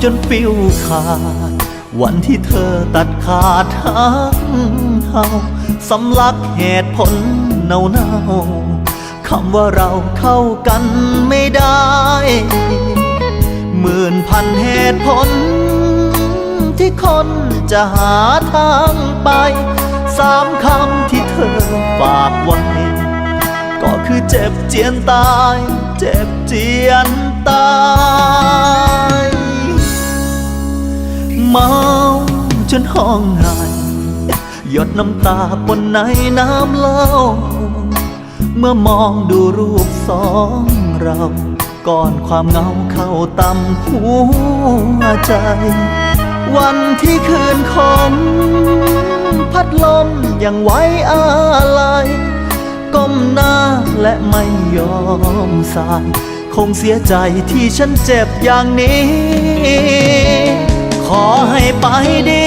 จนฟิวขาดวันที่เธอตัดขาดหักเฮาสำลักเหตุผลเน่าคำว่าเราเข้ากันไม่ได้หมื่นพันเหตุผลที่คนจะหาทางไปสามคำที่เธอฝากไว้ก็คือเจ็บเจียนตายเจ็บเจียนตายเมาจนห้องไห้หยดน้ำตาปนในน้ำเหล้าเมื่อมองดูรูปสองเราก่อนความเหงาเข้าตำหัวใจวันที่คืนคมพัดลมยังไว้อะไรก้มหน้าและไม่ยอมสายคงเสียใจที่ฉันเจ็บอย่างนี้ขอให้ไปดี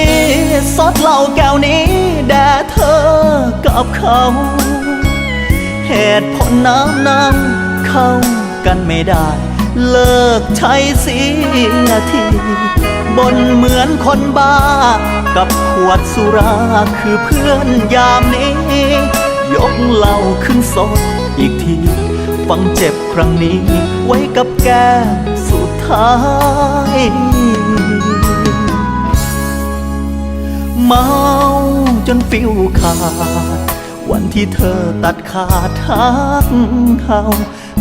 ซดเหล้าแก้วนี้แด่เธอกับเขาเหตุผลน้ำเข้ากันไม่ได้เลิกใช้เสียทีบนเหมือนคนบ้ากับขวดสุราคือเพื่อนยามนี้ยกเหล้าขึ้นสดอีกทีฟังเจ็บครั้งนี้ไว้กับแก้มสุดท้ายเมาจนฟิวขาดวันที่เธอตัดขาดหักเฮา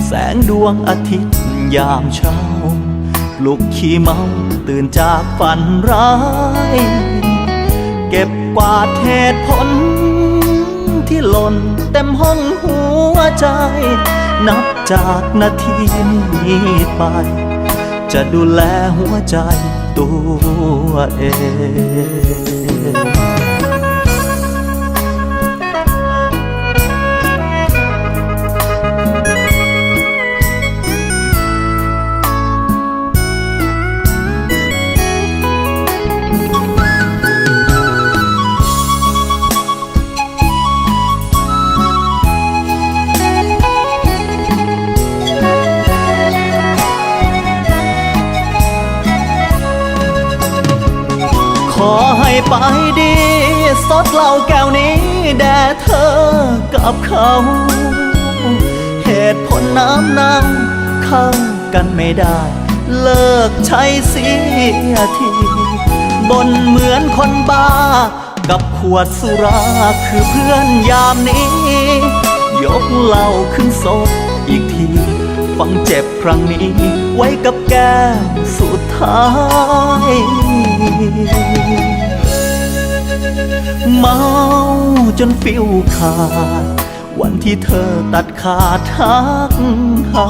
แสงดวงอาทิตย์ยามเช้าปลุกขี้เมาตื่นจากฝันร้ายเก็บกวาดเหตุผลที่หล่นเต็มห้องหัวใจนับจากนาทีนี้ไปจะดูแลหัวใจตัวเองขอให้ไปดีซดเหล้าแก้วนี้แด่เธอกับเขาเหตุผลน้ำเข้ากันไม่ได้เลิกใช้เสียทีบนเหมือนคนบ้ากับขวดสุราคือเพื่อนยามนี้ยกเหล้าขึ้นสดอีกทีฟังเจ็บครั้งนี้ไว้กับแก้มสุดท้ายเมาจนฟิวขาดวันที่เธอตัดขาดหักเฮา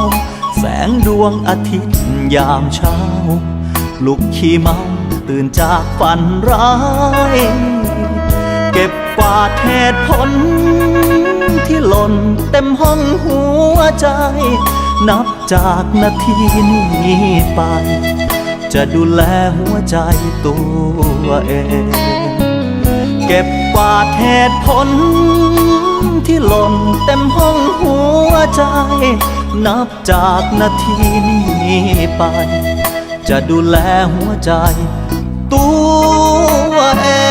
แสงดวงอาทิตย์ยามเช้าลุกขี้เมาตื่นจากฝันร้ายเก็บกวาดเหตุผลที่หล่นเต็มห้องหัวใจนับจากนาทีนี้ไปจะดูแลหัวใจตัวเองเก็บกวาดเหตุผลที่หล่นเต็มห้องหัวใจนับจากนาทีนี้ไปจะดูแลหัวใจตัวเอง